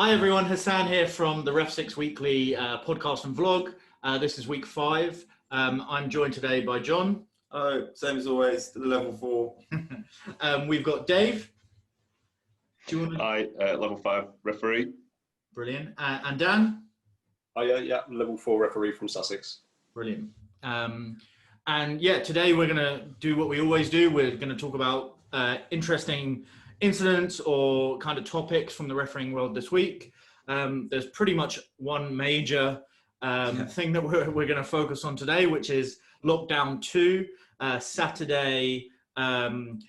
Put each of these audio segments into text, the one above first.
Hi everyone, Hassan here from the REFSIX weekly podcast and vlog. This is week 5. I'm joined today by John. Same as always, level 4. We've got Dave. Do you want to... Hi, level 5 referee. Brilliant. And Dan. Yeah, level 4 referee from Sussex. Brilliant. And yeah, today we're going to do what we always do. We're going to talk about interesting incidents or kind of topics from the refereeing world this week. There's pretty much one major thing that we're going to focus on today, which is lockdown 2. Saturday,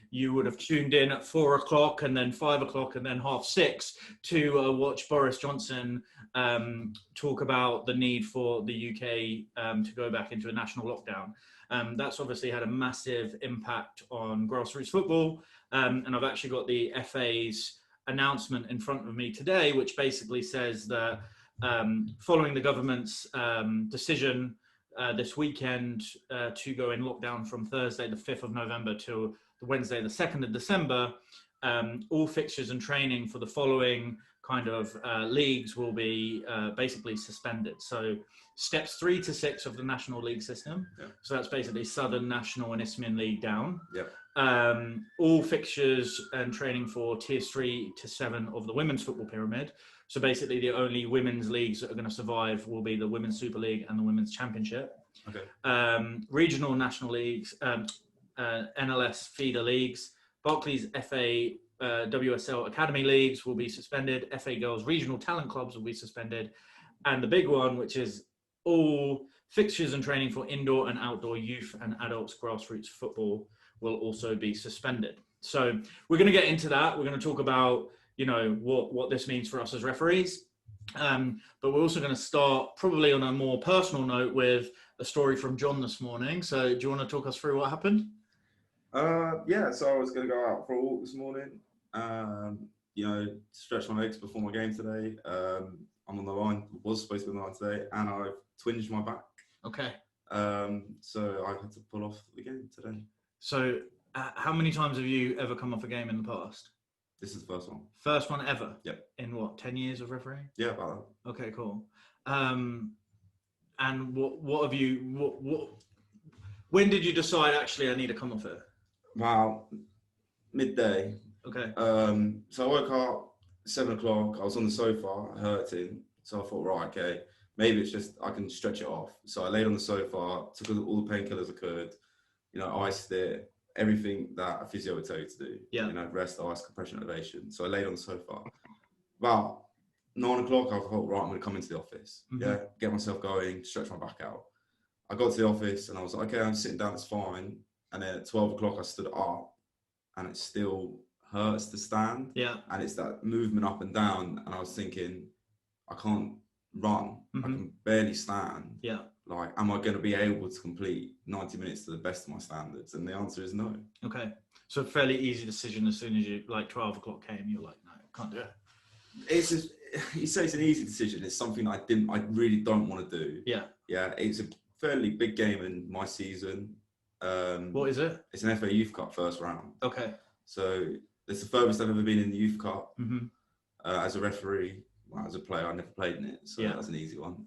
you would have tuned in at 4 o'clock and then 5 o'clock and then 6:30 to watch Boris Johnson talk about the need for the UK to go back into a national lockdown. That's obviously had a massive impact on grassroots football. And I've actually got the FA's announcement in front of me today, which basically says that following the government's decision this weekend to go in lockdown from Thursday, the 5th of November to Wednesday, the 2nd of December, all fixtures and training for the following kind of leagues will be basically suspended. So steps 3 to 6 of the National League system. Yeah. So that's basically Southern, National and Isthmian League down. Yeah. All fixtures and training for tiers 3 to 7 of the women's football pyramid. So basically the only women's leagues that are going to survive will be the Women's Super League and the Women's Championship. Okay. Regional national leagues, NLS feeder leagues, Barclays FA WSL Academy leagues will be suspended. FA Girls Regional Talent Clubs will be suspended. And the big one, which is all fixtures and training for indoor and outdoor youth and adults grassroots football will also be suspended. So we're going to get into that. We're going to talk about, you know, what this means for us as referees. But we're also going to start probably on a more personal note with a story from John this morning. So do you want to talk us through what happened? Yeah, so I was going to go out for a walk this morning, you know, stretch my legs before my game today. I'm on the line, was supposed to be on the line today, and I've twinged my back. Okay. So I had to pull off the game today. So how many times have you ever come off a game in the past? This is the first one. First one ever? Yep. In what, 10 years of refereeing? Yeah, about that. Okay, cool. And what have you, when did you decide actually I need to come off it? Wow, midday. Okay. So I woke up 7 o'clock. I was on the sofa, hurting. So I thought, right, okay, maybe it's just I can stretch it off. So I laid on the sofa, took all the painkillers I could, you know, iced it, everything that a physio would tell you to do. Yeah. You know, rest, ice, compression, elevation. So I laid on the sofa. About 9 o'clock, I thought, right, I'm going to come into the office. Mm-hmm. Yeah, get myself going, stretch my back out. I got to the office and I was like, okay, I'm sitting down, it's fine. And then at 12 o'clock, I stood up and it still hurts to stand. Yeah. And it's that movement up and down. And I was thinking, I can't run. Mm-hmm. I can barely stand. Yeah. Like, am I going to be able to complete 90 minutes to the best of my standards? And the answer is no. Okay. So a fairly easy decision as soon as you, like 12 o'clock came, you're like, no, can't do it. It's just, you say it's an easy decision. It's something I really don't want to do. Yeah. Yeah. It's a fairly big game in my season. What is it? It's an FA Youth Cup first round. Okay. So it's the furthest I've ever been in the Youth Cup. Mm-hmm. As a referee. Well, as a player, I never played in it, so yeah. That's an easy one.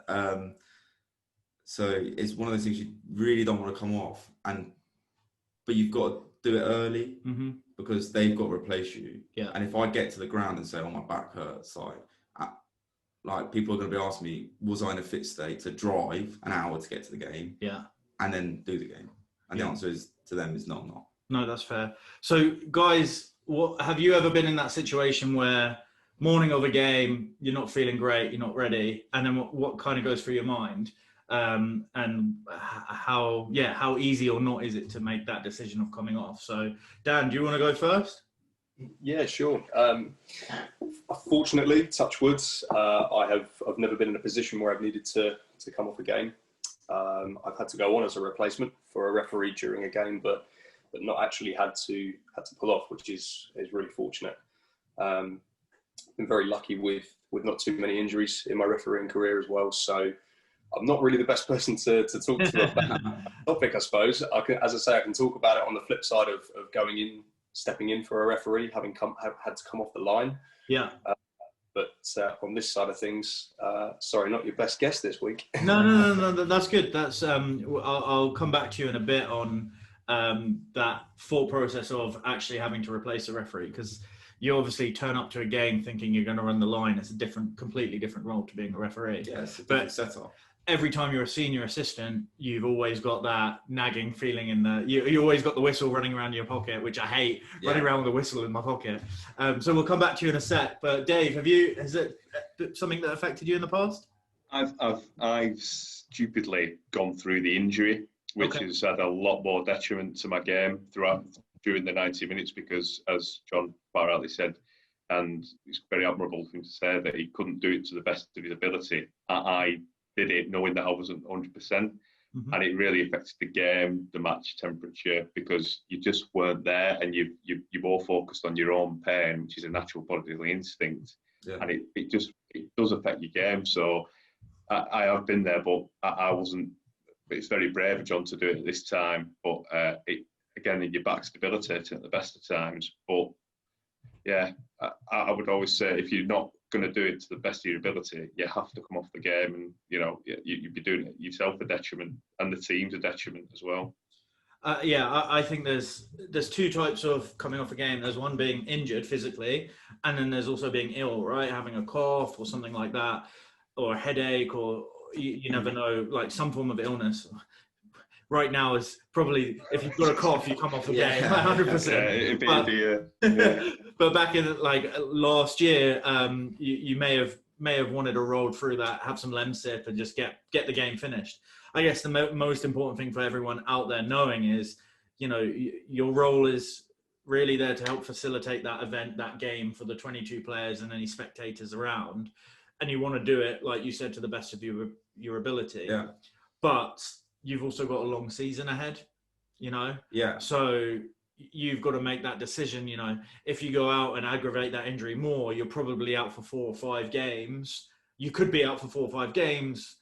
So it's one of those things you really don't want to come off, but you've got to do it early mm-hmm. because they've got to replace you. Yeah. And if I get to the ground and say, "Oh, my back hurts," like people are going to be asking me, "Was I in a fit state to drive an hour to get to the game?" Yeah. And then do the game. And the answer is to them is no, I'm not. No, that's fair. So, guys, what have you ever been in that situation where morning of a game, you're not feeling great, you're not ready, and then what kind of goes through your mind, and how easy or not is it to make that decision of coming off? So, Dan, do you want to go first? Yeah, sure. Fortunately, touch wood, I've never been in a position where I've needed to come off a game. I've had to go on as a replacement for a referee during a game, but not actually had to pull off, which is really fortunate. Been very lucky with not too many injuries in my refereeing career as well, so I'm not really the best person to talk to about that topic, I suppose. As I say, I can talk about it on the flip side of stepping in for a referee, having had to come off the line. Yeah. But on this side of things, sorry, not your best guess this week. No, that's good. That's I'll come back to you in a bit on that thought process of actually having to replace a referee, because you obviously turn up to a game thinking you're going to run the line. It's a completely different role to being a referee. Yeah, it's a different setup. Every time you're a senior assistant, you've always got that nagging feeling you always got the whistle running around in your pocket, which I hate, running around with a whistle in my pocket. So we'll come back to you in a sec. But Dave, has it something that affected you in the past? I've stupidly gone through the injury, which has had a lot more detriment to my game during the 90 minutes, because, as John quite rightly said, and it's very admirable for him to say that he couldn't do it to the best of his ability. I did it knowing that I wasn't 100%, and it really affected the game, the match temperature, because you just weren't there, and you more focused on your own pain, which is a natural bodily instinct, and it does affect your game. So I have been there, but I wasn't. It's very brave of John to do it at this time, but again, your back's debilitating at the best of times. But yeah, I would always say, if you're not going to do it to the best of your ability, you have to come off the game, and you'd be doing it yourself a detriment, and the team's a detriment as well. I think there's two types of coming off a game. There's one being injured physically, and then there's also being ill, right? Having a cough or something like that, or a headache, or you never know, like some form of illness. Right now is probably, if you've got a cough, you come off the game, 100%. But back in like last year, you may have wanted to roll through that, have some Lemsip, and just get the game finished. I guess the most important thing for everyone out there knowing is, your role is really there to help facilitate that event, that game, for the 22 players and any spectators around. And you want to do it, like you said, to the best of your ability. Yeah. But you've also got a long season ahead, Yeah. So you've got to make that decision. If you go out and aggravate that injury more, you're probably out for 4 or 5 games. You could be out for 4 or 5 games,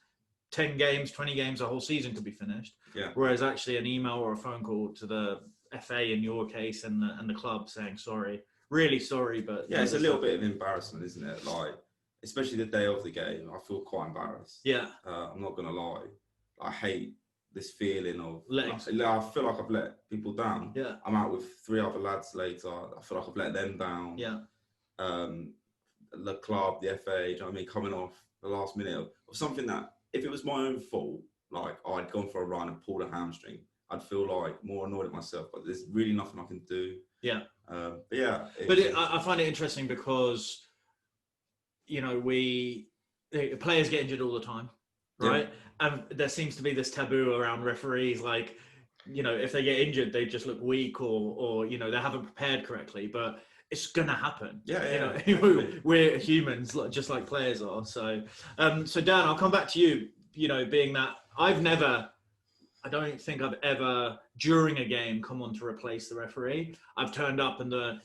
10 games, 20 games, a whole season could be finished. Yeah. Whereas actually an email or a phone call to the FA in your case and the club saying sorry, really sorry, but yeah, it's a little bit of embarrassment, isn't it? Like, especially the day of the game, I feel quite embarrassed. Yeah. I'm not gonna lie. I hate this feeling of letting. I feel like I've let people down. Yeah. I'm out with 3 other lads later. I feel like I've let them down. Yeah. The club, the FA, do you know what I mean? Coming off the last minute of something that, if it was my own fault, like I'd gone for a run and pulled a hamstring, I'd feel like more annoyed at myself. But there's really nothing I can do. Yeah. But yeah. I find it interesting because, the players get injured all the time, right? Yeah. And there seems to be this taboo around referees, like, if they get injured, they just look weak or they haven't prepared correctly. But it's going to happen. Yeah. We're humans, just like players are. So, so Dan, I'll come back to you. Being that I don't think I've ever during a game come on to replace the referee. I've turned up and the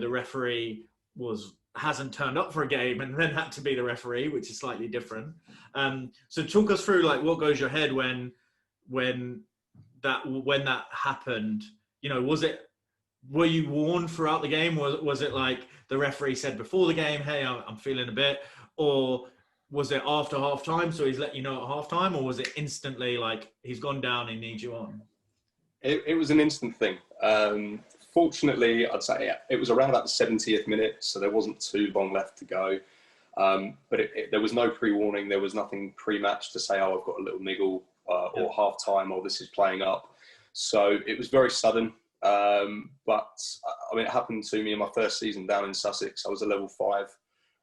referee hasn't turned up for a game and then had to be the referee, which is slightly different. So talk us through like what goes your head when that happened. Were you warned throughout the game? Was it like the referee said before the game, hey, I'm feeling a bit, or was it after half time, so he's let you know at half time, or was it instantly like he's gone down, he needs you on? It was an instant thing. Fortunately, I'd say it was around about the 70th minute, so there wasn't too long left to go. But there was no pre-warning. There was nothing pre-match to say, oh, I've got a little niggle or half-time, or this is playing up. So it was very sudden. But I mean, it happened to me in my first season down in Sussex. I was a level 5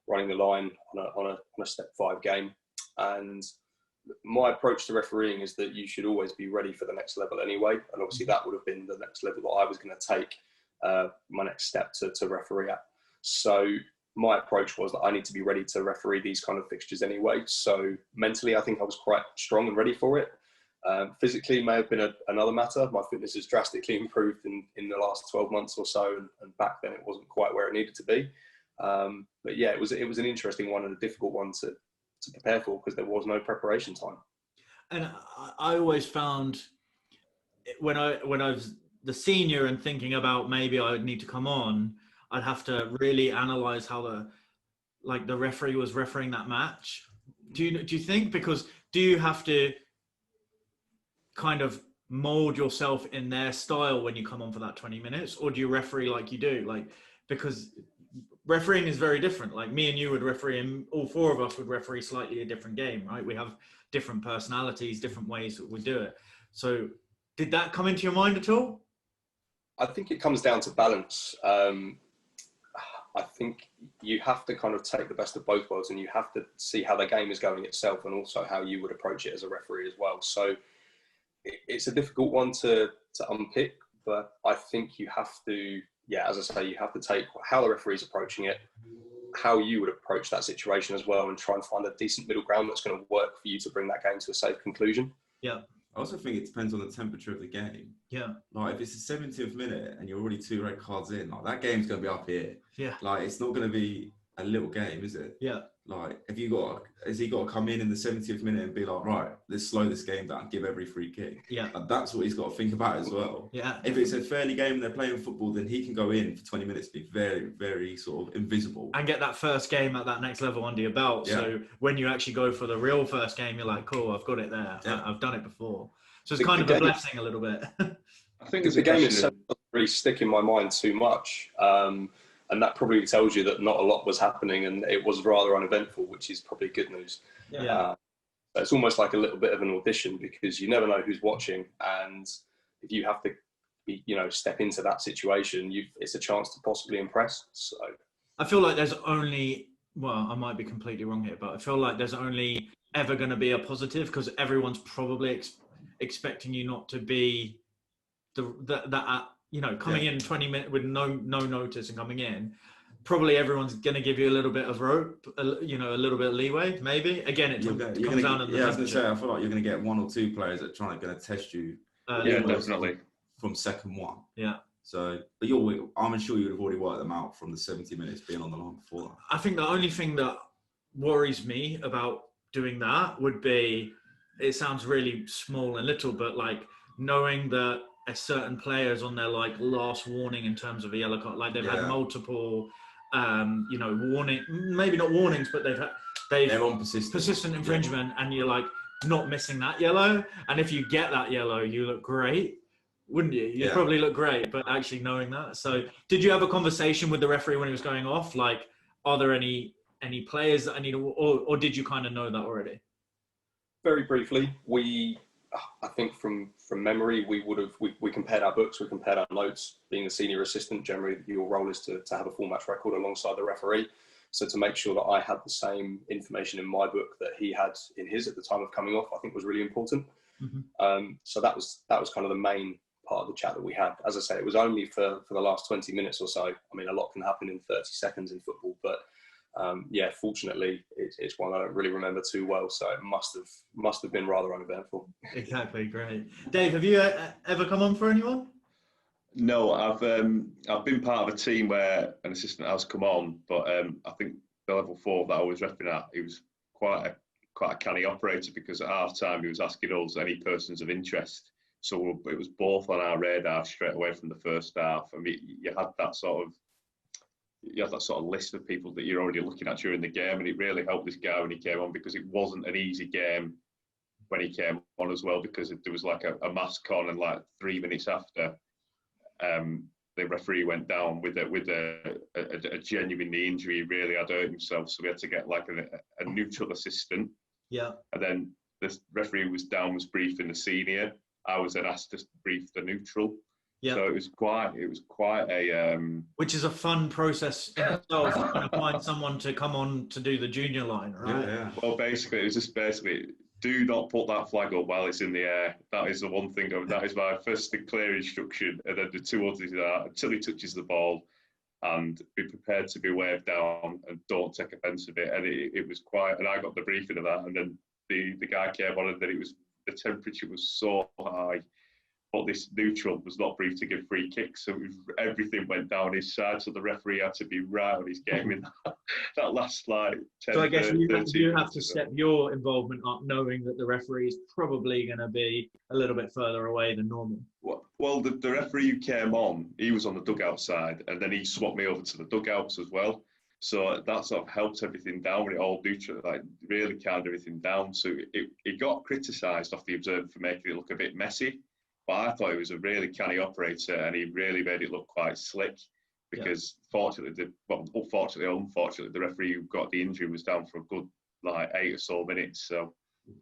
running the line on a step 5 game. And my approach to refereeing is that you should always be ready for the next level anyway. And obviously that would have been the next level that I was going to take, my next step to referee at. So my approach was that I need to be ready to referee these kind of fixtures anyway. So mentally, I think I was quite strong and ready for it. Physically may have been another matter. My fitness has drastically improved in the last 12 months or so. And back then it wasn't quite where it needed to be. But yeah, it was an interesting one and a difficult one to prepare for because there was no preparation time. And I always found when I was the senior and thinking about maybe I would need to come on, I'd have to really analyze how like the referee was refereeing that match? Do you think, because do you have to kind of mold yourself in their style when you come on for that 20 minutes, or do you referee like you do? Like, because refereeing is very different. Like me and you would referee, and all four of us would referee slightly a different game, right? We have different personalities, different ways that we do it. So did that come into your mind at all? I think it comes down to balance. I think you have to kind of take the best of both worlds, and you have to see how the game is going itself, and also how you would approach it as a referee as well. So it's a difficult one to unpick, but I think you have to, yeah, as I say, you have to take how the referee's approaching it, how you would approach that situation as well, and try and find a decent middle ground that's going to work for you to bring that game to a safe conclusion. Yeah. I also think it depends on the temperature of the game. Yeah. Like if it's the 70th minute and you're already 2 red cards in, like that game's going to be up here. Yeah. Like it's not going to be a little game, is it? Yeah. Like has he got to come in the 70th minute and be like, right, let's slow this game down, give every free kick? Yeah. Like, that's what he's got to think about as well. Yeah. If it's a fairly game and they're playing football, then he can go in for 20 minutes, be very, very sort of invisible. And get that first game at that next level under your belt. Yeah. So when you actually go for the real first game, you're like, cool, I've got it there. Yeah. I've done it before. So it's kind of a blessing a little bit. I think the game itself doesn't really stick in my mind too much. And that probably tells you that not a lot was happening and it was rather uneventful, which is probably good news. Yeah. It's almost like a little bit of an audition, because you never know who's watching. And if you have to be, step into that situation, it's a chance to possibly impress. So I feel like there's only, well, I might be completely wrong here, but I feel like there's only ever going to be a positive, because everyone's probably expecting you not to be coming in 20 minutes with no notice and coming in. Probably everyone's going to give you a little bit of rope, a little bit of leeway, maybe. Again, it comes down to the temperature. I was going to say, I feel like you're going to get 1 or 2 players that are going to test you. Yeah, definitely. From second one. Yeah. So, but I'm sure you would have already worked them out from the 70 minutes being on the line before that. I think the only thing that worries me about doing that would be, it sounds really small and little, but like knowing that a certain player is on their like last warning in terms of a yellow card, like they've had multiple, warning, maybe not warnings, but they're on persistent infringement, and you're like not missing that yellow. And if you get that yellow, you look great, wouldn't you? You'd probably look great, but actually knowing that. So did you have a conversation with the referee when he was going off? Like, are there any players that I need to, or did you kind of know that already? Very briefly, I think from memory, we compared our books, we compared our notes. Being a senior assistant, generally your role is to have a full match record alongside the referee. So to make sure that I had the same information in my book that he had in his at the time of coming off, I think was really important. Mm-hmm. So that was kind of the main part of the chat that we had. As I say, it was only for the last 20 minutes or so. I mean, a lot can happen in 30 seconds in football, but fortunately, it's one I don't really remember too well, so it must have been rather uneventful. Exactly, great. Dave, have you ever come on for anyone? No, I've been part of a team where an assistant has come on, but I think the level 4 that I was repping at, he was quite a canny operator, because at half time he was asking us any persons of interest. So it was both on our radar straight away from the first half. I mean, you had that sort of list of people that you're already looking at during the game, and it really helped this guy when he came on, because it wasn't an easy game when he came on as well, because there was like a mask on, and like 3 minutes after, the referee went down with a genuine knee injury. He really had hurt himself, so we had to get like a neutral assistant. Yeah. And then the referee was briefing the senior. I was then asked to brief the neutral. Yeah. So it was quite a which is a fun process in itself, to find someone to come on to do the junior line, right? Yeah. Well, basically, it was just do not put that flag up while it's in the air. That is the one thing. That is my first and clear instruction. And then the 2 others are until he touches the ball, and be prepared to be waved down, and don't take offence of it. And it was quite. And I got the briefing of that, and then the guy came on, and then the temperature was so high. But this neutral was not briefed to give free kicks, so everything went down his side. So the referee had to be right on his game in that last 10. So I guess you have to step your involvement up, knowing that the referee is probably going to be a little bit further away than normal. Well, the referee who came on, he was on the dugout side, and then he swapped me over to the dugouts as well. So that sort of helped everything down. It all like really calmed everything down. So it got criticised off the Observer for making it look a bit messy, but I thought he was a really canny operator, and he really made it look quite slick. Because unfortunately, the referee who got the injury was down for a good like 8 or so minutes. So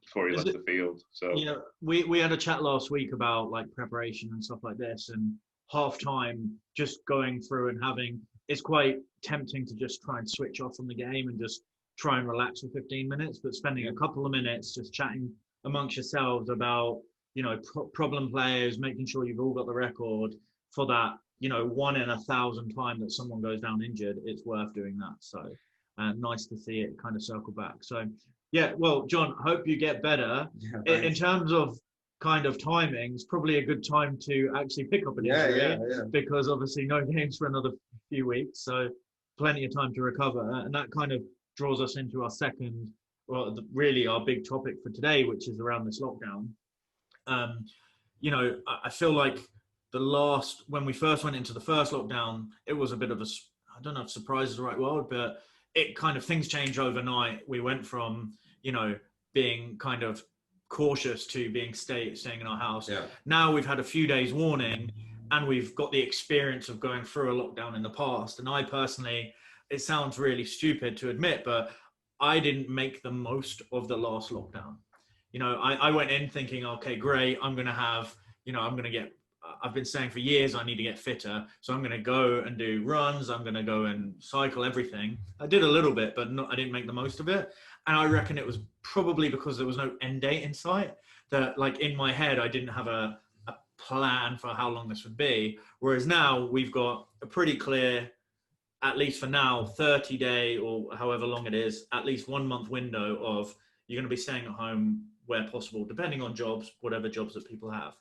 before he left the field. So yeah, we had a chat last week about like preparation and stuff like this, and half time just going through and having, it's quite tempting to just try and switch off from the game and just try and relax for 15 minutes, but spending a couple of minutes just chatting amongst yourselves about, you know, problem players, making sure you've all got the record for that, you know, 1 in 1,000 time that someone goes down injured, it's worth doing that. So nice to see it kind of circle back. So yeah, well, John, hope you get better. In terms of kind of timings, probably a good time to actually pick up an injury, because obviously no games for another few weeks, so plenty of time to recover. And that kind of draws us into our second, well, really our big topic for today, which is around this lockdown. You know, I feel like when we first went into the first lockdown, it was a bit of a, I don't know if surprise is the right word, but it kind of, things change overnight. We went from, you know, being kind of cautious to being staying in our house. Now we've had a few days warning, and we've got the experience of going through a lockdown in the past. And I personally, it sounds really stupid to admit, but I didn't make the most of the last lockdown. You know, I went in thinking, okay, great, I'm going to have, you know, I've been saying for years I need to get fitter, so I'm going to go and do runs, I'm going to go and cycle, everything. I did a little bit, but I didn't make the most of it. And I reckon it was probably because there was no end date in sight, that like in my head I didn't have a plan for how long this would be. Whereas now we've got a pretty clear, at least for now, 30-day or however long it is, at least 1 month window of you're going to be staying at home where possible, depending on jobs, whatever jobs that people have.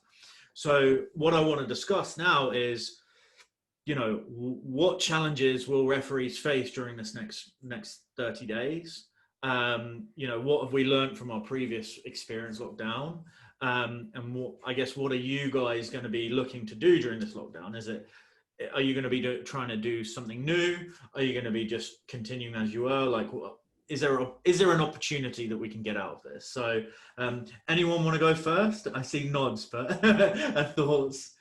So what I want to discuss now is, you know, what challenges will referees face during this next 30 days? You know, what have we learned from our previous experience lockdown? And what are you guys going to be looking to do during this lockdown? Are you going to be trying to do something new? Are you going to be just continuing as you are? Like, is there an opportunity that we can get out of this? So anyone want to go first? I see nods, but thoughts.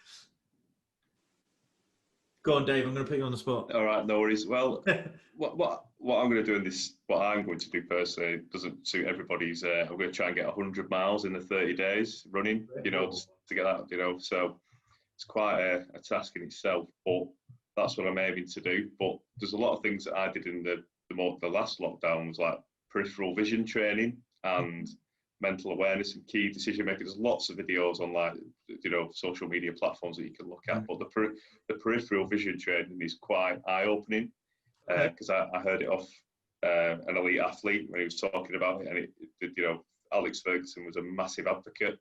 Go on, Dave, I'm going to put you on the spot. All right, no worries. Well, what I'm going to do in this, what I'm going to do personally, doesn't suit everybody's. I'm going to try and get 100 miles in the 30 days running, you know, just to get that, you know. So it's quite a task in itself, but that's what I'm aiming to do. But there's a lot of things that I did in the last lockdown, was like peripheral vision training and mental awareness and key decision making. There's lots of videos on, like, you know, social media platforms that you can look at, but the peripheral vision training is quite eye-opening, because I heard it off an elite athlete when he was talking about it, and you know, Alex Ferguson was a massive advocate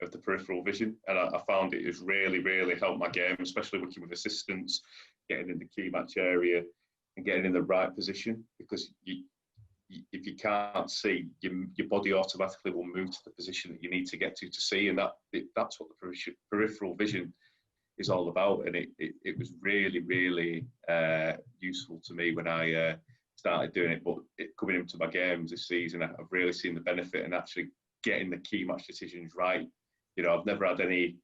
of the peripheral vision, and I found it has really helped my game, especially working with assistants, getting in the key match area and getting in the right position, because if you can't see, your body automatically will move to the position that you need to get to see, and that's what the peripheral vision is all about. And it was really useful to me when I started doing it. But coming into my games this season, I've really seen the benefit in actually getting the key match decisions right. You know, I've never had any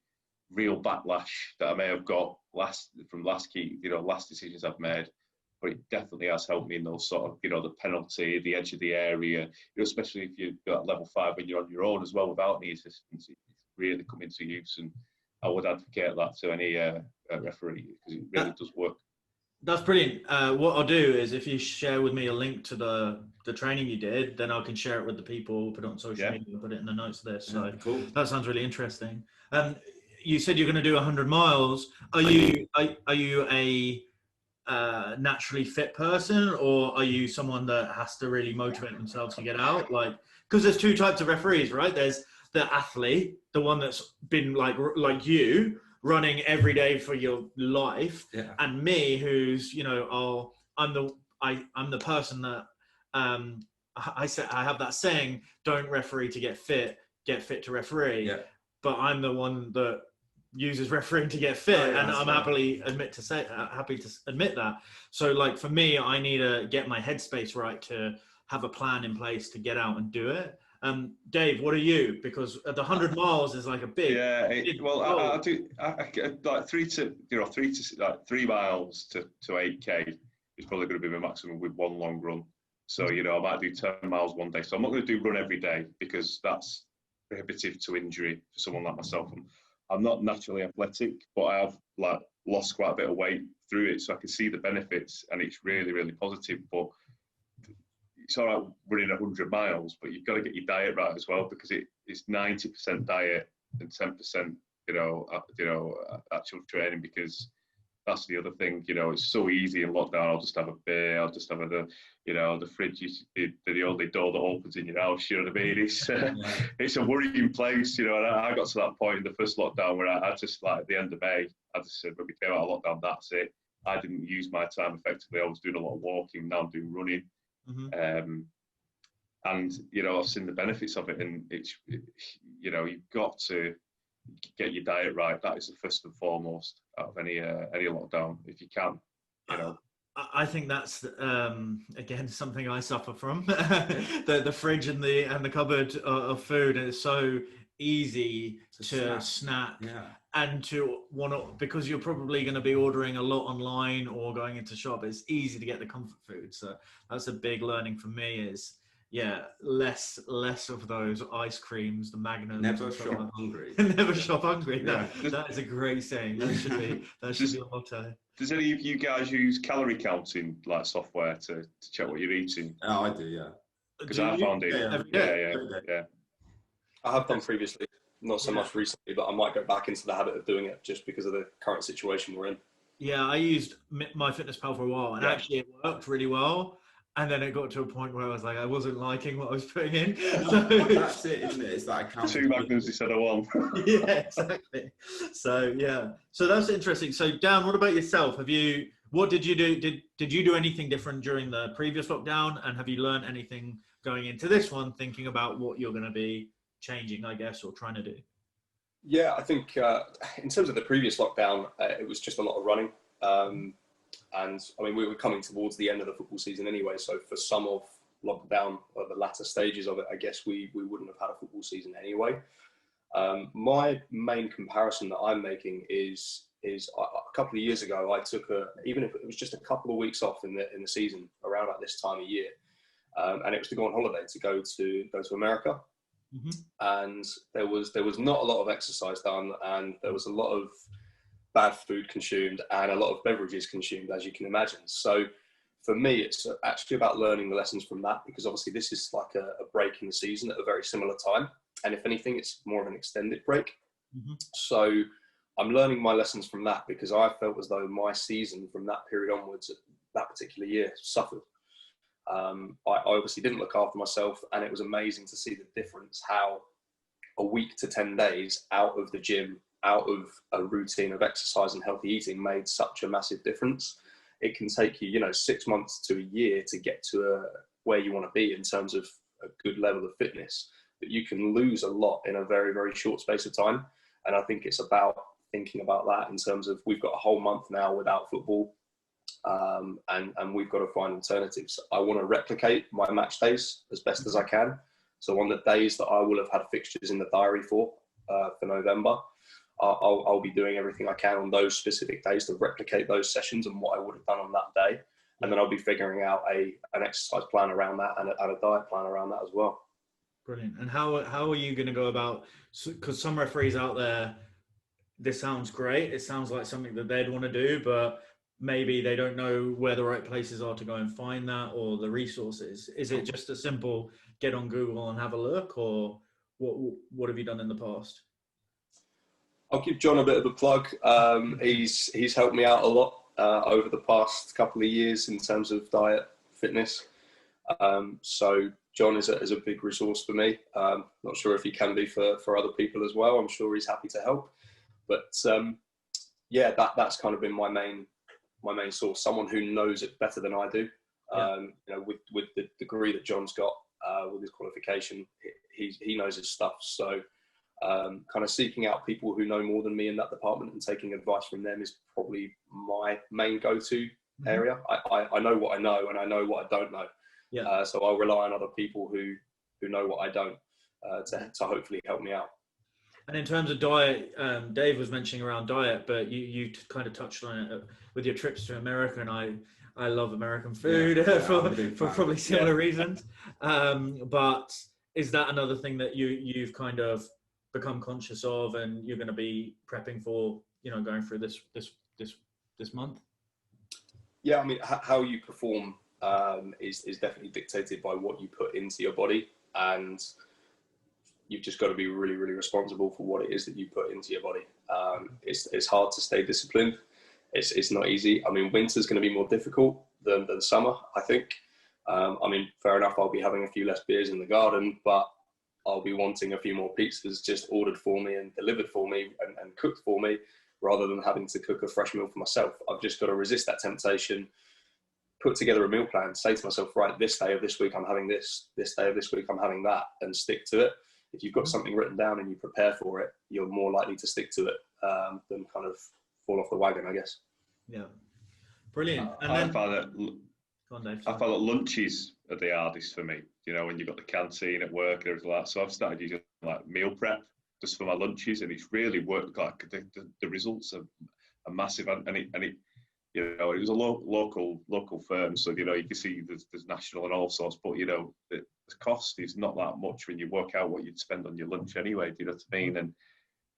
real backlash that I may have got last decisions I've made. But it definitely has helped me in those sort of, you know, the penalty, the edge of the area, you know, especially if you've got level 5 when you're on your own as well without any assistance. It's really come into use, and I would advocate that to any referee, because it really does work. That's brilliant. What I'll do is, if you share with me a link to the training you did, then I can share it with the people, put it on social media, and put it in the notes of this. So cool. That sounds really interesting. You said you're going to do 100 miles. Are you a naturally fit person, or are you someone that has to really motivate themselves to get out? Like, because there's two types of referees, right? There's the athlete, the one that's been like you, running every day for your life, and me, who's, you know, I'm the person that I have that saying, don't referee to get fit to referee. But I'm the one that uses refereeing to get fit, Oh, yeah, and that's I'm right. happy to admit that. So like for me, I need to get my headspace right to have a plan in place to get out and do it. Dave, what are you? Because the 100 miles is like a big, Yeah, big well, goal. I do like 3 miles to 8K is probably going to be my maximum with one long run. So I might do 10 miles one day. So I'm not going to do run every day because that's prohibitive to injury for someone like myself. I'm not naturally athletic, but I have like lost quite a bit of weight through it, so I can see the benefits, and it's really, really positive. But it's all right running 100 miles, but you've got to get your diet right as well, because it's 90% diet and 10%, actual training, because that's the other thing. It's so easy in lockdown. I'll just have a beer. I'll just have the fridge is the only door that opens in your house. You know what I mean? It's a worrying place. And I got to that point in the first lockdown where I just, like, at the end of May, I just said, when we came out of lockdown, that's it. I didn't use my time effectively. I was doing a lot of walking. Now I'm doing running. And I've seen the benefits of it, and you've got to get your diet right. That is the first and foremost out of any lockdown, if you can. I think that's again something I suffer from. the fridge and the cupboard of food is so easy to snack. And to want to, because you're probably going to be ordering a lot online or going into shop, it's easy to get the comfort food. So that's a big learning for me is, less of those ice creams, the magnums. Never shop hungry. Never shop hungry. Yeah. That is a great saying. That should be a motto. Does any of you guys use calorie counting like software to check what you're eating? Oh, I do, yeah. Because I found it. Yeah. I have done previously, not so much recently, but I might go back into the habit of doing it just because of the current situation we're in. Yeah, I used MyFitnessPal for a while, and actually it worked really well. And then it got to a point where I was like, I wasn't liking what I was putting in. So that's it, isn't it? It's that account. 2 magnums instead of 1. Yeah, exactly. So that's interesting. So Dan, what about yourself? What did you do? Did you do anything different during the previous lockdown? And have you learned anything going into this one, thinking about what you're going to be changing, I guess, or trying to do? Yeah, I think in terms of the previous lockdown, it was just a lot of running. And I mean, we were coming towards the end of the football season anyway. So for some of lockdown, or the latter stages of it, I guess we wouldn't have had a football season anyway. My main comparison that I'm making is a couple of years ago, I took even if it was just a couple of weeks off in the season around about this time of year, and it was to go on holiday, to go to America. And there was not a lot of exercise done, and there was a lot of bad food consumed and a lot of beverages consumed, as you can imagine. So for me, it's actually about learning the lessons from that, because obviously this is like a break in the season at a very similar time. And if anything, it's more of an extended break. So I'm learning my lessons from that, because I felt as though my season from that period onwards, that particular year, suffered. I obviously didn't look after myself, and it was amazing to see the difference, how a week to 10 days out of the gym, out of a routine of exercise and healthy eating, made such a massive difference. It can take you, 6 months to a year to get to where you want to be in terms of a good level of fitness, but you can lose a lot in a very, very short space of time. And I think it's about thinking about that in terms of, we've got a whole month now without football, and we've got to find alternatives. I want to replicate my match days as best as I can. So on the days that I will have had fixtures in the diary for November, I'll be doing everything I can on those specific days to replicate those sessions and what I would have done on that day. And then I'll be figuring out an exercise plan around that and a diet plan around that as well. Brilliant. And how are you going to go about, because some referees out there, this sounds great, it sounds like something that they'd want to do, but maybe they don't know where the right places are to go and find that, or the resources. Is it just a simple get on Google and have a look, or what have you done in the past? I'll give John a bit of a plug. He's helped me out a lot over the past couple of years in terms of diet, fitness. So John is a big resource for me. Not sure if he can be for other people as well. I'm sure he's happy to help. But that's kind of been my main source. Someone who knows it better than I do. With the degree that John's got, with his qualification, he knows his stuff. So Kind of seeking out people who know more than me in that department and taking advice from them is probably my main go-to area. I know what I know and I know what I don't know. Yeah. So I'll rely on other people who know what I don't to hopefully help me out. And in terms of diet, Dave was mentioning around diet, but you kind of touched on it with your trips to America, and I love American food for probably similar reasons. But is that another thing that you've kind of become conscious of, and you're going to be prepping for, going through this month? Yeah, I mean, how you perform is definitely dictated by what you put into your body, and you've just got to be really, really responsible for what it is that you put into your body. It's hard to stay disciplined. It's not easy. I mean, winter's going to be more difficult than summer, I think. I mean, fair enough, I'll be having a few less beers in the garden, but I'll be wanting a few more pizzas just ordered for me and delivered for me and cooked for me, rather than having to cook a fresh meal for myself. I've just got to resist that temptation, put together a meal plan, say to myself, right, this day of this week I'm having this day of this week I'm having that, and stick to it. If you've got something written down and you prepare for it, you're more likely to stick to it than kind of fall off the wagon, I guess. Yeah, brilliant. And I then, find that lunches are the hardest for me. When you've got the canteen at work and everything like that. So I've started using like meal prep just for my lunches, and it's really worked. Like the results are massive, and it it was a local firm, so you can see there's national and all sorts, but the cost is not that much when you work out what you'd spend on your lunch anyway. Do you know what I mean? And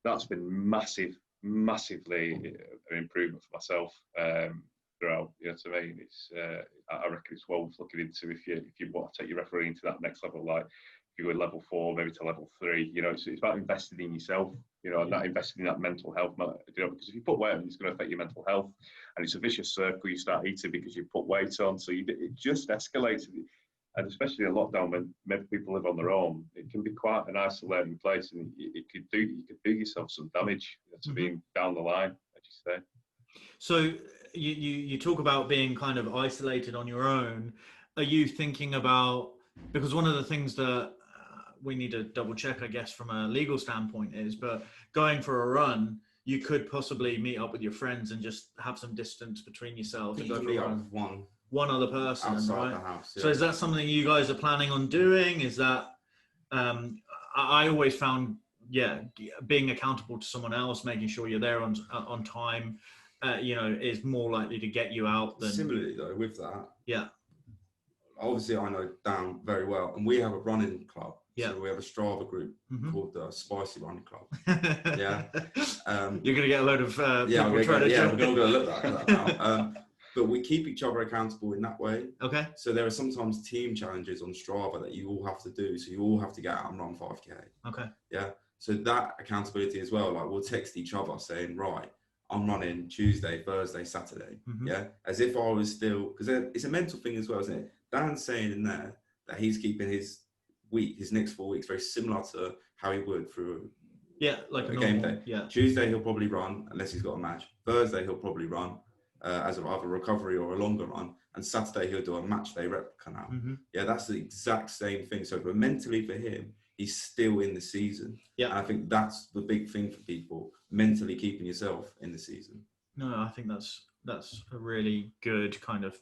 that's been massively an improvement for myself throughout. You know what I mean? It's I reckon it's well worth looking into if you want to take your refereeing to that next level. Like if you go level 4, maybe to level 3. It's about investing in yourself. And not investing in that mental health. Because if you put weight on, it's going to affect your mental health, and it's a vicious circle. You start eating because you put weight on, so it just escalates. And especially in lockdown, when maybe people live on their own, it can be quite an isolating place, and you could do yourself some damage to being down the line, as you say. So you talk about being kind of isolated on your own. Are you thinking about, because one of the things that we need to double check, I guess, from a legal standpoint is, but going for a run, you could possibly meet up with your friends and just have some distance between yourselves and go for a run. One other person, outside right? the house. Yeah. So is that something you guys are planning on doing? Is that, I always found, being accountable to someone else, making sure you're there on time, is more likely to get you out than. Similarly though, with that. Yeah. Obviously I know Dan very well, and we have a running club. Yeah. So we have a Strava group called the Spicy Running Club. Yeah. You're going to get a load of people trying to we're going to look at that now. But we keep each other accountable in that way. Okay. So there are sometimes team challenges on Strava that you all have to do. So you all have to get out and run 5K. Okay. Yeah. So that accountability as well, like we'll text each other saying, right, I'm running Tuesday, Thursday, Saturday. Yeah. As if I was still, because it's a mental thing as well, isn't it? Dan's saying in there that he's keeping his next 4 weeks very similar to how he would through like a game day. Yeah. Tuesday he'll probably run unless he's got a match. Thursday he'll probably run as either a recovery or a longer run, and Saturday he'll do a match day rep now. Yeah, that's the exact same thing. So but mentally for him, he's still in the season. Yeah, and I think that's the big thing for people, mentally keeping yourself in the season. No, I think that's a really good kind of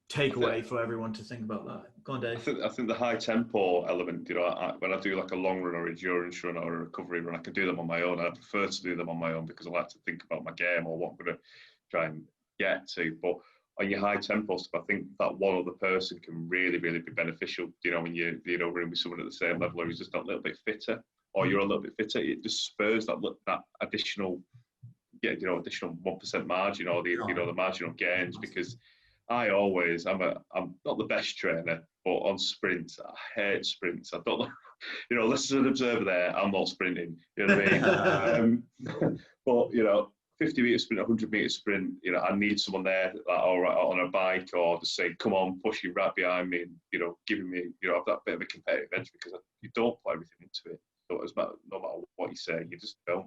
takeaway for everyone to think about that. Go on, Dave. I think the high tempo element, when I do like a long run or a endurance run or a recovery run, I can do them on my own. I prefer to do them on my own because I like to think about my game or what I'm going to try and get to. But on your high tempo stuff, I think that one other person can really, really be beneficial. When you're running with someone at the same level, or who's just a little bit fitter, or you're a little bit fitter, it just spurs that additional, additional 1% margin, or the marginal gains. Because I'm not the best trainer, but on sprints, I hate sprints. I don't know, listen to an observer there, I'm not sprinting, you know what I mean? But 50 metre sprint, 100 metre sprint, I need someone there, like, all right, on a bike, or just saying, come on, pushing right behind me, and, giving me, have that bit of a competitive edge, because you don't put everything into it. So no matter what you say, you just don't.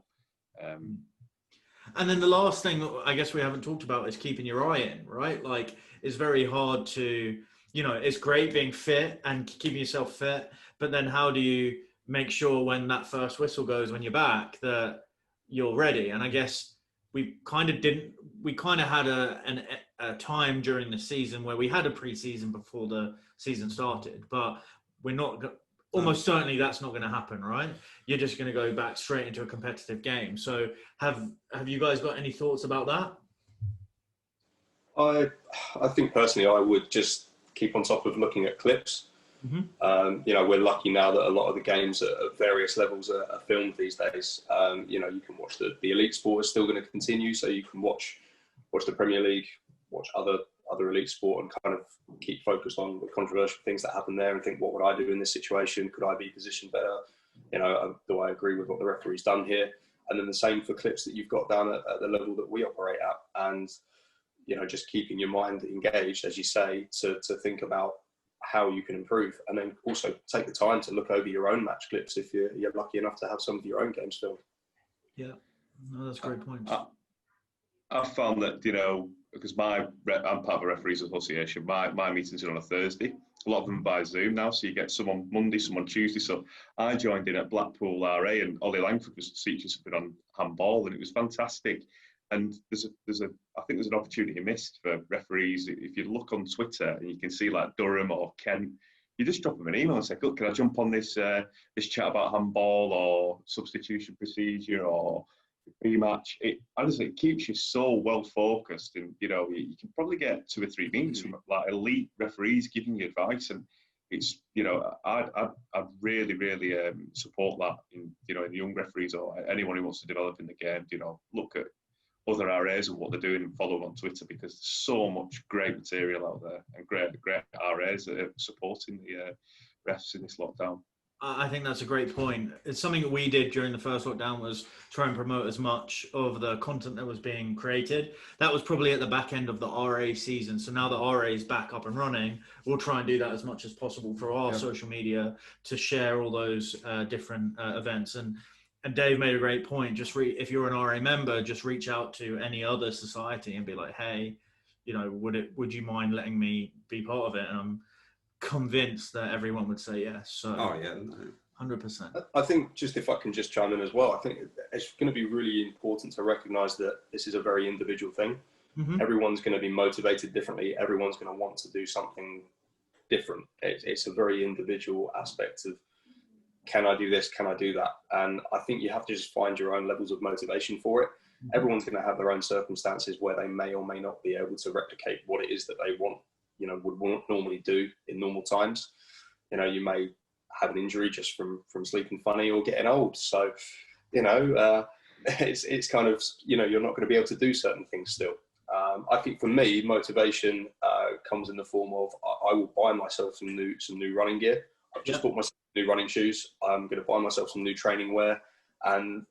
And then the last thing I guess we haven't talked about is keeping your eye in, right? Like, it's very hard to, it's great being fit and keeping yourself fit, but then how do you make sure when that first whistle goes, when you're back, that you're ready. And I guess we kind of had a time during the season where we had a pre-season before the season started, but we're not almost certainly that's not going to happen, right? You're just going to go back straight into a competitive game. So have you guys got any thoughts about that? I think personally I would just keep on top of looking at clips. You know, we're lucky now that a lot of the games at various levels are filmed these days. You know, you can watch the elite sport is still going to continue, so you can watch the Premier League, watch other elite sport, and kind of keep focused on the controversial things that happen there and think, what would I do in this situation? Could I be positioned better? You know, do I agree with what the referee's done here? And then the same for clips that you've got down at the level that we operate at. And, you know, just keeping your mind engaged, as you say, to think about how you can improve, and then also take the time to look over your own match clips if you're lucky enough to have some of your own games filmed. Yeah, no, that's a great point. I found that, you know, because I'm part of a referees association, my meetings are on a Thursday. A lot of them by Zoom now, so you get some on Monday, some on Tuesday. So I joined in at Blackpool RA, and Ollie Langford was teaching something on handball, and it was fantastic. And I think there's an opportunity missed for referees. If you look on Twitter and you can see like Durham or Kent, you just drop them an email and say, look, can I jump on this chat about handball or substitution procedure or pre-match? Honestly, it keeps you so well focused, and you know you can probably get 2 or 3 meetings from like elite referees giving you advice, and it's, you know, I'd really support that in the young referees or anyone who wants to develop in the game. You know, look at other RAs and what they're doing and follow them on Twitter, because there's so much great material out there and great RAs that are supporting the refs in this lockdown. I think that's a great point. It's something that we did during the first lockdown, was try and promote as much of the content that was being created. That was probably at the back end of the RA season. So now that RA is back up and running, we'll try and do that as much as possible for our social media to share all those different events. And Dave made a great point. Just if you're an RA member, just reach out to any other society and be like, hey, you know, would you mind letting me be part of it? And I'm convinced that everyone would say yes. So, 100%. I think, just if I can just chime in as well, I think it's going to be really important to recognise that this is a very individual thing. Everyone's going to be motivated differently. Everyone's going to want to do something different. It's a very individual aspect of, can I do this? Can I do that? And I think you have to just find your own levels of motivation for it. Everyone's going to have their own circumstances where they may or may not be able to replicate what it is that they want, you know, would normally do in normal times. You know, you may have an injury just from sleeping funny or getting old. So, you know, it's kind of, you know, you're not going to be able to do certain things still. I think for me, motivation comes in the form of, I will buy myself some new running gear. I've just bought myself new running shoes. I'm going to buy myself some new training wear, and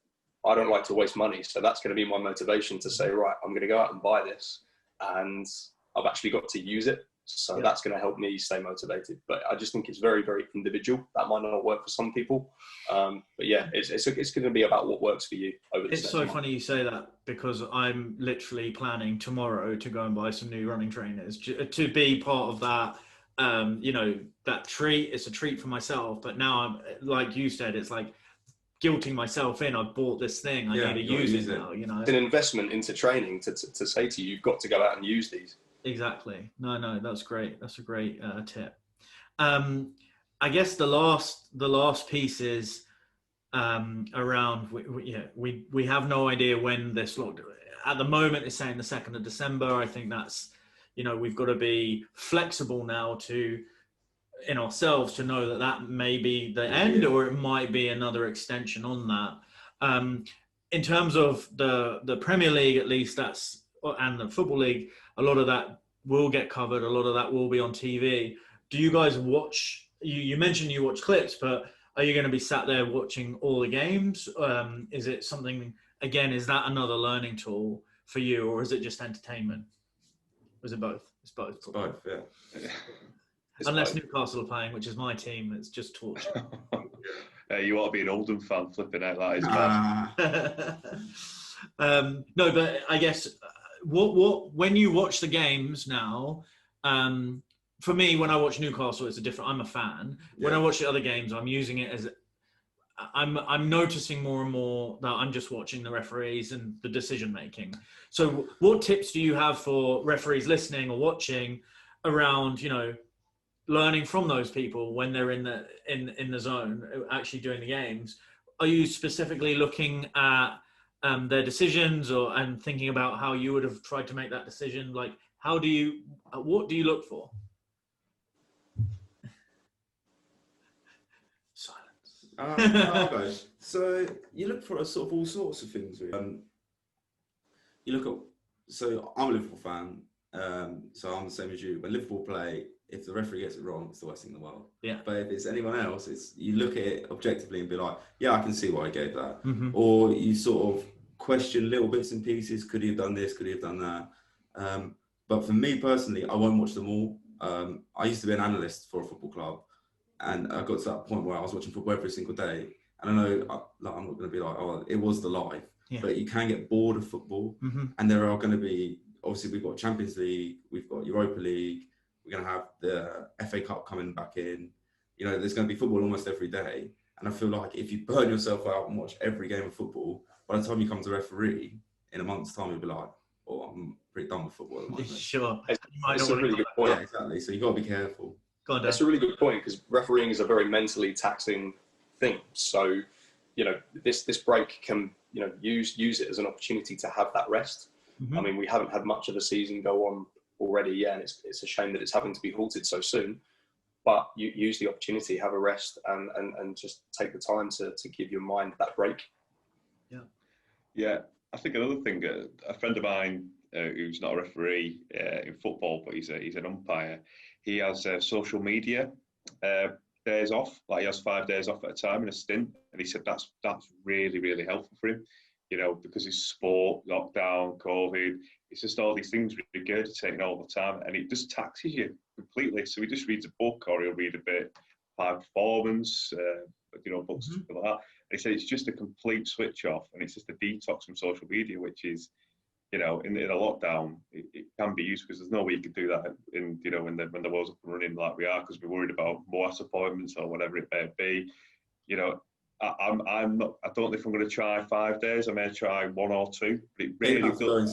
I don't like to waste money. So that's going to be my motivation to say, right, I'm going to go out and buy this, and I've actually got to use it. So that's going to help me stay motivated. But I just think it's very, very individual. That might not work for some people. But yeah, it's going to be about what works for you over this. It's so funny you say that, because I'm literally planning tomorrow to go and buy some new running trainers to be part of that. You know, that treat. It's a treat for myself, but now I'm, like you said, it's like guilting myself in. I've bought this thing, I need to use it now, you know. It's an investment into training to say to you, you've got to go out and use these. Exactly. No, that's great. That's a great tip. I guess the last piece is around, we have no idea when this lockdown, at the moment it's saying the 2nd of December. I think that's, you know, we've got to be flexible now in ourselves to know that may be the end, or it might be another extension on that. In terms of the Premier League, at least, and the Football League, a lot of that will get covered. A lot of that will be on TV. Do you guys watch? You mentioned you watch clips, but are you going to be sat there watching all the games? Is it something, again, is that another learning tool for you, or is it just entertainment? Or is it both? It's both. It's both, yeah. Unless Newcastle are playing, which is my team, it's just torture. You ought to be an Oldham fan, flipping out. That is bad. No, but I guess what when you watch the games now, for me, when I watch Newcastle, it's I'm a fan. When I watch the other games, I'm using it as I'm noticing more and more that I'm just watching the referees and the decision making. So what tips do you have for referees listening or watching around, learning from those people when they're in the zone, actually doing the games? Are you specifically looking at their decisions and thinking about how you would have tried to make that decision? Like, what do you look for? Silence. I'll go. So you look for sort of all sorts of things. Really. You look at. So I'm a Liverpool fan. So I'm the same as you. When Liverpool play, if the referee gets it wrong, it's the worst thing in the world. Yeah. But if it's anyone else, you look at it objectively and be like, yeah, I can see why he gave that. Mm-hmm. Or you sort of question little bits and pieces. Could he have done this? Could he have done that? But for me personally, I won't watch them all. I used to be an analyst for a football club, and I got to that point where I was watching football every single day. And I know I'm not going to be like, oh, it was the life. Yeah. But you can get bored of football. Mm-hmm. And there are going to be, obviously, we've got Champions League, we've got Europa League, we're going to have the FA Cup coming back in. There's going to be football almost every day. And I feel like if you burn yourself out and watch every game of football, by the time you come to referee, in a month's time, you'll be like, oh, I'm pretty done with football at the moment. Sure. That's a really good point. Yeah, exactly. So you've got to be careful. That's a really good point, because refereeing is a very mentally taxing thing. So, this break can, use it as an opportunity to have that rest. Mm-hmm. I mean, we haven't had much of a season go on already yet, and it's a shame that it's having to be halted so soon. But you use the opportunity, have a rest, and just take the time to give your mind that break. Yeah. Yeah. I think another thing, a friend of mine who's not a referee in football, but he's an umpire, he has social media days off. Like, he has 5 days off at a time in a stint, and he said that's really, really helpful for him. Because it's sport, lockdown, COVID, it's just all these things regurgitating all the time, and it just taxes you completely. So he just reads a book, or he'll read a bit high performance, books and stuff like that. And he said it's just a complete switch off, and it's just a detox from social media, which is, in a lockdown, it can be used, because there's no way you could do that when the world's up and running like we are, because we're worried about more appointments or whatever it may be. I'm not. I don't know if I'm going to try 5 days. I may try 1 or 2. But it really does.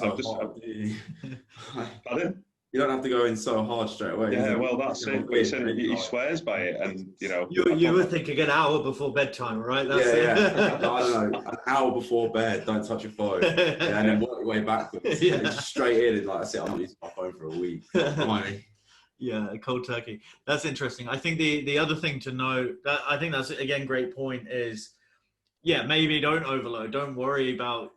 Pardon? You don't have to go in so hard straight away. Yeah, well, that's it. But he swears by it, and You were thinking an hour before bedtime, right? That's I don't know, an hour before bed. Don't touch your phone, and then work your way backwards. Yeah. Just straight in, and like I said, I'm not using my phone for a week. Yeah, cold turkey. That's interesting. I think the other thing to know, that I think that's, again, great point, is, maybe don't overload. Don't worry about,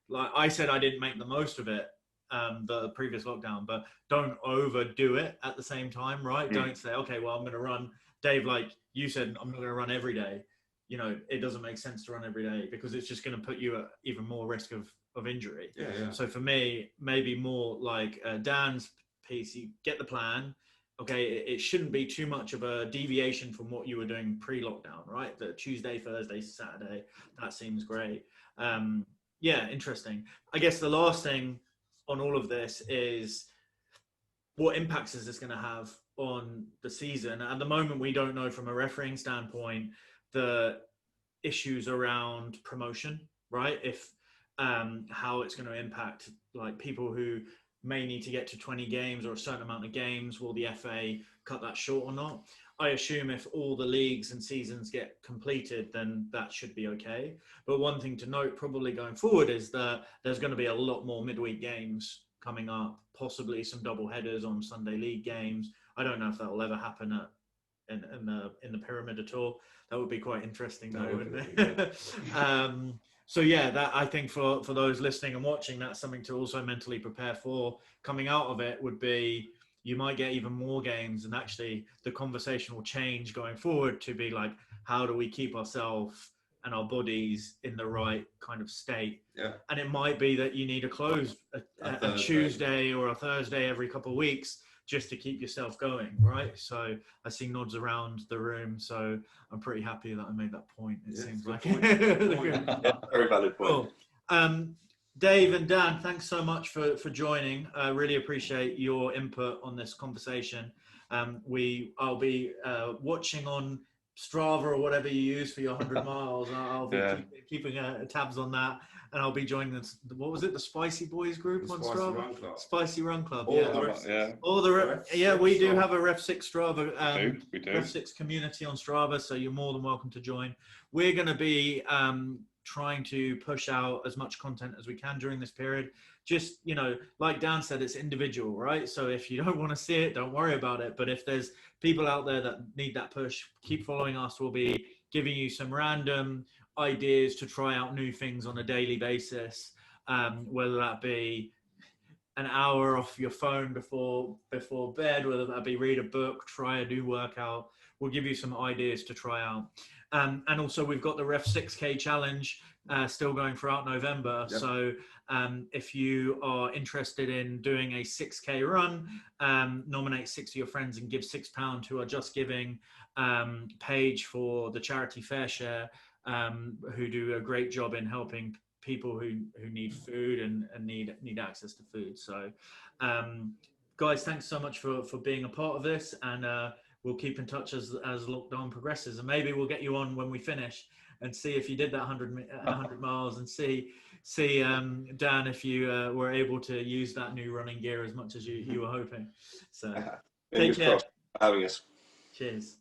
like I said, I didn't make the most of it, the previous lockdown, but don't overdo it at the same time, right? Don't say, okay, well, I'm going to run, Dave, like you said, I'm not going to run every day. It doesn't make sense to run every day, because it's just going to put you at even more risk of injury. Yeah. So for me, maybe more like Dan's piece, you get the plan. Okay, it shouldn't be too much of a deviation from what you were doing pre-lockdown, right? The Tuesday, Thursday, Saturday, that seems great. Interesting. I guess the last thing on all of this is, what impacts is this going to have on the season? At the moment, we don't know from a refereeing standpoint the issues around promotion, right? If how it's going to impact, like, people who may need to get to 20 games or a certain amount of games. Will the FA cut that short or not? I assume if all the leagues and seasons get completed, then that should be okay. But one thing to note probably going forward is that there's going to be a lot more midweek games coming up, possibly some double headers on Sunday league games. I don't know if that will ever happen in the pyramid at all. That would be quite interesting, though, wouldn't it? So that, I think for those listening and watching, that's something to also mentally prepare for. Coming out of it would be, you might get even more games, and actually the conversation will change going forward to be like, how do we keep ourselves and our bodies in the right kind of state? Yeah. And it might be that you need to close a Tuesday or a Thursday every couple of weeks just to keep yourself going, right? So I see nods around the room, so I'm pretty happy that I made that point. It seems like very valid point. Cool. Dave and Dan, thanks so much for joining. I really appreciate your input on this conversation. I'll be watching on Strava or whatever you use for your 100 miles. I'll be Yeah. keeping tabs on that, and I'll be joining this. What was it? The Spicy Boys group on Spicy Strava. Run Club. Spicy Run Club. Or Yeah. the Yeah. We do Strava. have a REFSIX Strava. We do. REFSIX community on Strava, so you're more than welcome to join. We're going to be trying to push out as much content as we can during this period. Just, you know, like Dan said, it's individual, right? So if you don't want to see it, don't worry about it. But if there's people out there that need that push, keep following us. We'll be giving you some random ideas to try out new things on a daily basis, whether that be an hour off your phone before bed, whether that be read a book, try a new workout. We'll give you some ideas to try out. And also we've got the Ref 6K challenge still going throughout November. Yep. So if you are interested in doing a 6K run, nominate 6 of your friends and give £6 to our Just Giving page for the charity Fair Share, who do a great job in helping people who need food and need access to food. So guys, thanks so much for being a part of this, and we'll keep in touch as lockdown progresses, and maybe we'll get you on when we finish and see if you did that 100 miles, and see Dan, if you were able to use that new running gear as much as you were hoping. So take care. Fingers crossed for having us. Cheers.